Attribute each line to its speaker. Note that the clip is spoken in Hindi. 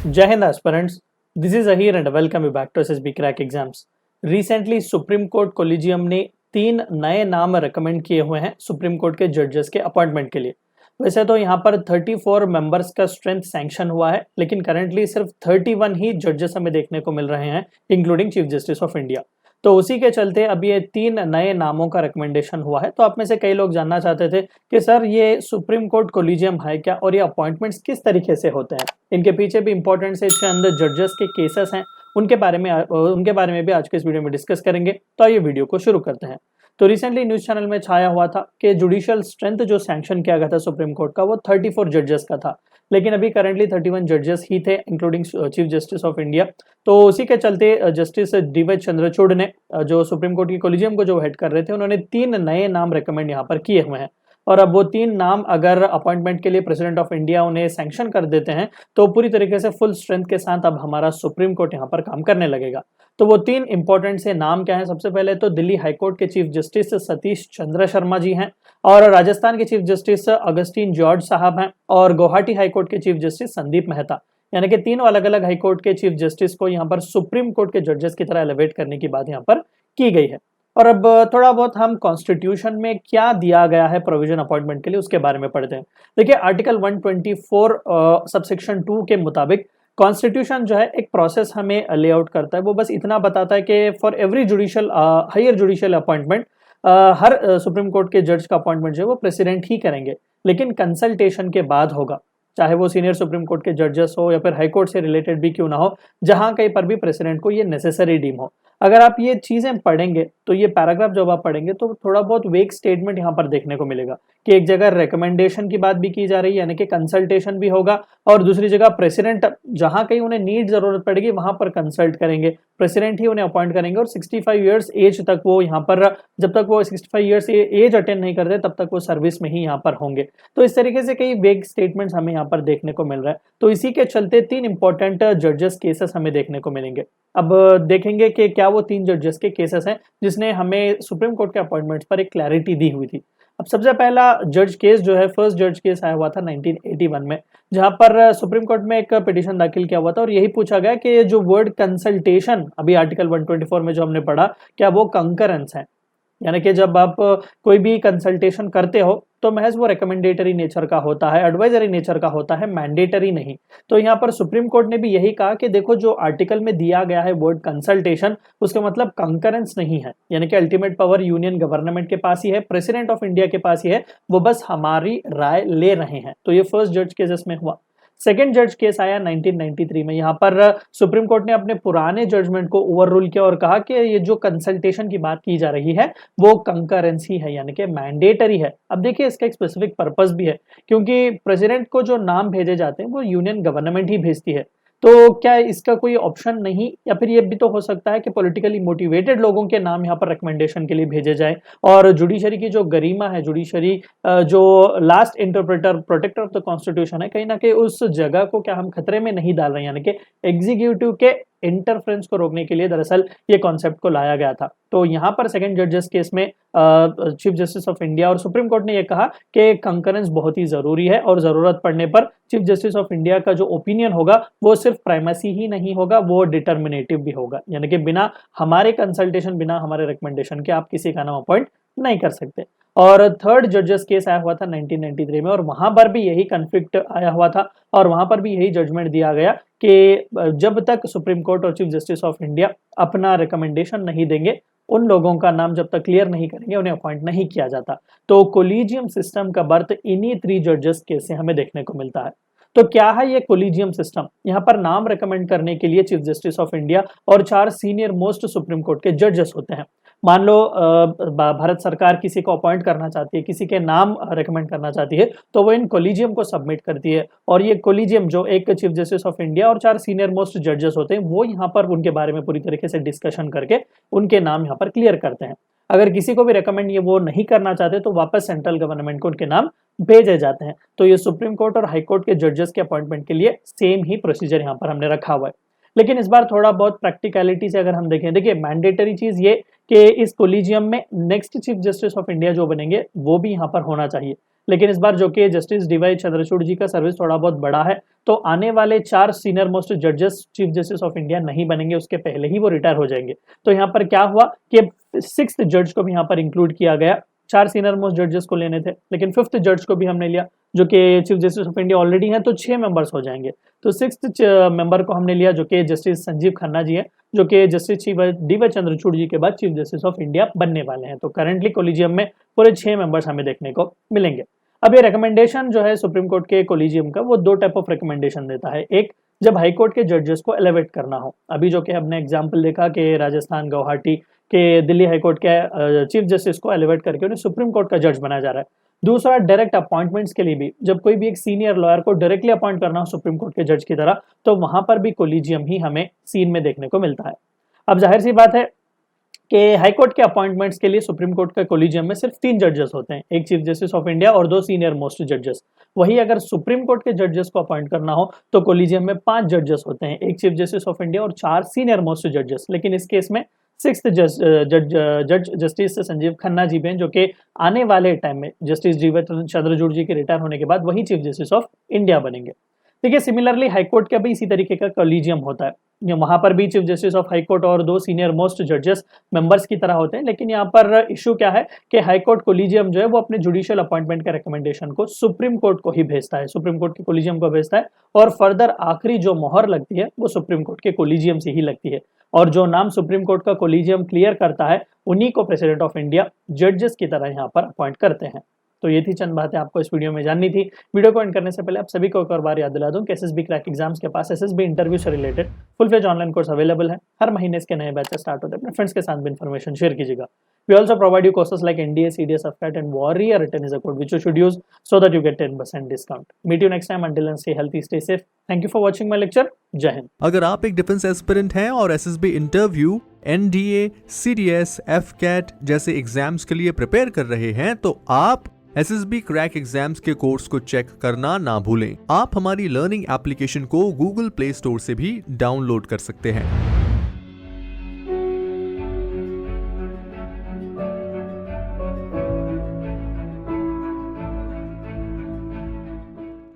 Speaker 1: जय Hind aspirants, this is Ahir and welcome you back to SSB crack exams. Recently supreme court collegium ने 3 नए नाम रेकमेंड किए हुए हैं सुप्रीम कोर्ट के जजेस के अपॉइंटमेंट के लिए। वैसे तो यहाँ पर 34 मेंबर्स का स्ट्रेंथ सैंक्शन हुआ है, लेकिन करंटली सिर्फ 31 ही जजेस हमें देखने को मिल रहे हैं, including chief justice of India. तो उसी के चलते अब ये 3 नए नामों का रिकमेंडेशन हुआ है। तो आप में से कई लोग जानना चाहते थे कि सर ये सुप्रीम कोर्ट कोलिजियम है क्या, और ये अपॉइंटमेंट्स किस तरीके से होते हैं, इनके पीछे भी इंपॉर्टेंट से चंद जजेस के केसेस हैं, उनके बारे में भी आज के इस वीडियो में डिस्कस करेंगे। तो आइए वीडियो को शुरू करते हैं। तो रिसेंटली न्यूज चैनल में छाया हुआ था कि जुडिशियल स्ट्रेंथ जो सैंक्शन किया गया था सुप्रीम कोर्ट का वो 34 जजेस का था, लेकिन अभी करंटली 31 जजेस ही थे, including chief justice of India. तो उसी के चलते जस्टिस डीवाई चंद्रचूड़ ने जो सुप्रीम कोर्ट की कोलिजियम को जो हेड कर रहे थे, उन्होंने 3 नए नाम रिकमेंड यहाँ पर किए हुए हैं। और अब वो 3 नाम अगर अपॉइंटमेंट के लिए प्रेसिडेंट ऑफ इंडिया उन्हें सैंक्शन कर देते हैं तो पूरी तरीके से फुल स्ट्रेंथ के साथ अब हमारा सुप्रीम कोर्ट यहाँ पर काम करने लगेगा। तो वो 3 इंपॉर्टेंट से नाम क्या है? सबसे पहले तो दिल्ली हाईकोर्ट के चीफ जस्टिस सतीश चंद्र शर्मा जी हैं, और राजस्थान के चीफ जस्टिस अगस्टीन जॉर्ज साहब हैं, और गुवाहाटी हाईकोर्ट के चीफ जस्टिस संदीप मेहता। यानी कि 3 अलग अलग हाईकोर्ट के चीफ जस्टिस को यहाँ पर सुप्रीम कोर्ट के जजेस की तरह एलिवेट करने की बात यहाँ पर की गई है। और अब थोड़ा बहुत हम कॉन्स्टिट्यूशन में क्या दिया गया है प्रोविजन अपॉइंटमेंट के लिए उसके बारे में पढ़ते हैं। देखिए, आर्टिकल 124 सबसेक्शन 2 के मुताबिक कॉन्स्टिट्यूशन जो है एक प्रोसेस हमें लेआउट करता है। वो बस इतना बताता है कि for every judicial higher judicial appointment हर सुप्रीम कोर्ट के जज का अपॉइंटमेंट जो है वो प्रेसिडेंट ही करेंगे, लेकिन कंसल्टेशन के बाद होगा, चाहे वो सीनियर सुप्रीम कोर्ट के जजेस हो या फिर हाई कोर्ट से रिलेटेड भी क्यों ना हो, जहां कहीं पर भी प्रेसिडेंट को ये नेसेसरी डीम हो। अगर आप ये चीजें पढ़ेंगे तो ये पैराग्राफ जब आप पढ़ेंगे तो थोड़ा बहुत वेग स्टेटमेंट यहाँ पर देखने को मिलेगा कि एक जगह रिकमेंडेशन की बात भी की जा रही है, यानी कि कंसल्टेशन भी होगा, और दूसरी जगह प्रेसिडेंट जहां कहीं उन्हें नीड जरूरत पड़ेगी वहां पर कंसल्ट करेंगे, प्रेसिडेंट ही उन्हें अपॉइंट करेंगे, और 65 ईयर्स एज तक वो यहाँ पर, जब तक वो 65 ईयर्स एज अटेंड नहीं करते तब तक वो सर्विस में ही यहाँ पर होंगे। तो इस तरीके से कई वेग स्टेटमेंट्स हमें यहाँ पर देखने को मिल रहा है। तो इसी के चलते 3 इंपॉर्टेंट जजेस केसेस हमें देखने को मिलेंगे। अब देखेंगे कि क्या वो 3 जजेस के केसेस हैं जिसने हमें सुप्रीम कोर्ट के अपॉइंटमेंट्स पर एक क्लैरिटी दी हुई थी। अब सबसे पहला जज केस जो है, फर्स्ट जज केस आया हुआ था 1981 में, जहां पर सुप्रीम कोर्ट में एक पिटीशन दाखिल किया हुआ था और यही पूछा गया कि जो वर्ड कंसल्टेशन अभी आर्टिकल 124 में जो हमने पढ़ा, क्या वो कंकरेंस है? यानी कि जब आप कोई भी कंसल्टेशन करते हो तो महज वो रिकमेंडेटरी नेचर का होता है, एडवाइजरी नेचर का होता है, मैंडेटरी नहीं। तो यहाँ पर सुप्रीम कोर्ट ने भी यही कहा कि देखो, जो आर्टिकल में दिया गया है वर्ड कंसल्टेशन, उसका मतलब कंकरेंस नहीं है, यानी कि अल्टीमेट पावर यूनियन गवर्नमेंट के पास ही है, प्रेसिडेंट ऑफ इंडिया के पास ही है, वो बस हमारी राय ले रहे हैं। तो ये फर्स्ट जज केसेस में हुआ। सेकेंड जज केस आया 1993 में। यहाँ पर सुप्रीम कोर्ट ने अपने पुराने जजमेंट को ओवर रूल किया और कहा कि ये जो कंसल्टेशन की बात की जा रही है वो कंकरेंसी है, यानी कि मैंडेटरी है। अब देखिए, इसका एक स्पेसिफिक पर्पस भी है, क्योंकि प्रेसिडेंट को जो नाम भेजे जाते हैं वो यूनियन गवर्नमेंट ही भेजती है। तो क्या इसका कोई ऑप्शन नहीं, या फिर ये भी तो हो सकता है कि पॉलिटिकली मोटिवेटेड लोगों के नाम यहाँ पर रिकमेंडेशन के लिए भेजे जाए, और जुडिशरी की जो गरिमा है, जुडिशरी जो last interpreter, protector of the constitution है, कहीं ना कहीं उस जगह को क्या हम खतरे में नहीं डाल रहे हैं, यानी कि एग्जीक्यूटिव के इंटरफ्रेंस को रोकने के लिए दरअसल ये कॉन्सेप्ट को लाया गया था। तो यहाँ पर सेकंड जजेस केस में चीफ जस्टिस ऑफ इंडिया और सुप्रीम कोर्ट ने यह कहा कि कंकरेंस बहुत ही जरूरी है, और जरूरत पड़ने पर चीफ जस्टिस ऑफ इंडिया का जो ओपिनियन होगा वो सिर्फ प्राइमेसी ही नहीं होगा, वो डिटर्मिनेटिव भी होगा, यानी कि बिना हमारे कंसल्टेशन, बिना हमारे रिकमेंडेशन के आप किसी का नाम अपॉइंट नहीं कर सकते। और थर्ड जजेस केस आया हुआ था 1993 में, और वहां पर भी यही कन्फ्लिक्ट आया हुआ था, और वहां पर भी यही जजमेंट दिया गया कि जब तक सुप्रीम कोर्ट और चीफ जस्टिस ऑफ इंडिया अपना रिकमेंडेशन नहीं देंगे, उन लोगों का नाम जब तक क्लियर नहीं करेंगे, उन्हें अपॉइंट नहीं किया जाता। तो कोलिजियम सिस्टम का बर्थ इन्हीं 3 जजेस केस से हमें देखने को मिलता है। तो क्या है ये कोलिजियम सिस्टम? यहाँ पर नाम रेकमेंड करने के लिए चीफ जस्टिस ऑफ इंडिया और 4 सीनियर मोस्ट सुप्रीम कोर्ट के जजेस होते हैं। मान लो भारत सरकार किसी को अपॉइंट करना चाहती है, किसी के नाम रेकमेंड करना चाहती है, तो वो इन कोलिजियम को सबमिट करती है, और ये कोलिजियम जो एक चीफ जस्टिस ऑफ इंडिया और 4 सीनियर मोस्ट जजेस होते हैं, वो यहाँ पर उनके बारे में पूरी तरीके से डिस्कशन करके उनके नाम यहाँ पर क्लियर करते हैं। अगर किसी को भी रेकमेंड ये वो नहीं करना चाहते तो वापस सेंट्रल गवर्नमेंट को उनके नाम भेजे जाते हैं। तो ये सुप्रीम कोर्ट और हाई कोर्ट के जजेस के अपॉइंटमेंट के लिए सेम ही प्रोसीजर यहाँ पर हमने रखा हुआ है। लेकिन इस बार थोड़ा बहुत प्रैक्टिकलिटी से अगर हम देखें, देखिए मैंडेटरी चीज ये कि इस कोलिजियम में next chief justice of India जो बनेंगे वो भी यहाँ पर होना चाहिए। लेकिन इस बार जो कि जस्टिस डीवाई चंद्रचूड़ जी का सर्विस थोड़ा बहुत बड़ा है, तो आने वाले 4 सीनियर मोस्ट जजेस चीफ जस्टिस ऑफ इंडिया नहीं बनेंगे, उसके पहले ही वो रिटायर हो जाएंगे। तो यहाँ पर क्या हुआ कि 6th जज को भी यहाँ पर इंक्लूड किया गया। 4 सीनियर मोस्ट जजेस को लेने थे, लेकिन 5th जज को भी हमने लिया, जो कि chief justice of India already है, तो 6 मेंबर्स हो जाएंगे। तो 6th मेंबर को हमने लिया, जो कि जस्टिस संजीव खन्ना जी है, जो कि जस्टिस डीवाई चंद्रचूड़ जी के बाद चीफ जस्टिस ऑफ इंडिया बनने वाले हैं। तो करंटली कोलिजियम में पूरे 6 मेंबर्स हमें देखने को मिलेंगे। अब ये रिकमेंडेशन जो है सुप्रीम कोर्ट के कोलिजियम का, वो 2 टाइप ऑफ रिकमेंडेशन देता है। एक, जब हाई कोर्ट के जजेस को एलिवेट करना हो, अभी जो कि हमने एग्जाम्पल देखा कि राजस्थान, गुवाहाटी के दिल्ली हाई कोर्ट के चीफ जस्टिस को एलिवेट करके उन्हें सुप्रीम कोर्ट का जज बनाया जा रहा है। दूसरा, डायरेक्ट अपॉइंटमेंट्स के लिए भी, जब कोई भी एक सीनियर लॉयर को डायरेक्टली अपॉइंट करना हो सुप्रीम कोर्ट के जज की तरह, तो वहां पर भी कोलिजियम ही हमें सीन में देखने को मिलता है। अब जाहिर सी बात है कि हाई कोर्ट के अपॉइंटमेंट्स के लिए सुप्रीम कोर्ट के कोलिजियम में सिर्फ 3 जजेस होते हैं, एक चीफ जस्टिस ऑफ इंडिया और 2 सीनियर मोस्ट जजेस। वही अगर सुप्रीम कोर्ट के जजेस को अपॉइंट करना हो तो कोलिजियम में 5 जजेस होते हैं, एक चीफ जस्टिस ऑफ इंडिया और 4 सीनियर मोस्ट जजेस। लेकिन इस केस में 6th जज जस्टिस संजीव खन्ना जी हैं, जो कि आने वाले टाइम में जस्टिस डीवाई चंद्रचूड़ जी के रिटायर होने के बाद वही चीफ जस्टिस ऑफ इंडिया बनेंगे। देखिए, सिमिलरली हाईकोर्ट का भी इसी तरीके का कोलिजियम होता है, वहां पर भी चीफ जस्टिस ऑफ हाईकोर्ट और 2 सीनियर मोस्ट जजेस मेंबर्स की तरह होते हैं। लेकिन यहाँ पर इशू क्या है कि हाईकोर्ट कोलिजियम जो है वो अपने जुडिशियल अपॉइंटमेंट के रिकमेंडेशन को सुप्रीम कोर्ट को ही भेजता है, सुप्रीम कोर्ट के कोलिजियम को भेजता है, और फर्दर आखिरी जो मोहर लगती है वो सुप्रीम कोर्ट के कोलिजियम से ही लगती है। और जो नाम सुप्रीम कोर्ट का कोलिजियम क्लियर करता है, उन्हीं को प्रेसिडेंट ऑफ इंडिया जजेस की तरह यहाँ पर अपॉइंट करते हैं। तो ये थी चंद बातें आपको इस वीडियो में जाननी थी। वीडियो को एंड करने से पहले आप सभी को एक और बार याद दिला दूं कि एसएसबी क्रैक एग्जाम्स के पास एसएसबी इंटरव्यू से related full fledge online course available है। हर महीने इसके नए बैचेस स्टार्ट होते हैं, अपने फ्रेंड्स के साथ भी इन्फॉर्मेशन शेयर कीजिएगा। We also provide you courses like NDA, CDS, AFCAT and Warrior Written is a code which you should use so that you get 10% discount. Meet you next time. Until then, stay healthy, stay safe. Thank you for watching my lecture. जय हिंद।
Speaker 2: अगर आप एक डिफेंस एस्पिरेंट हैं और SSB interview, NDA, CDS, AFCAT जैसे एग्जाम्स के लिए प्रिपेयर कर रहे हैं, तो आप एसएसबी क्रैक एग्जाम्स के कोर्स को चेक करना ना भूलें। आप हमारी लर्निंग एप्लीकेशन को गूगल प्ले स्टोर से भी डाउनलोड कर सकते हैं।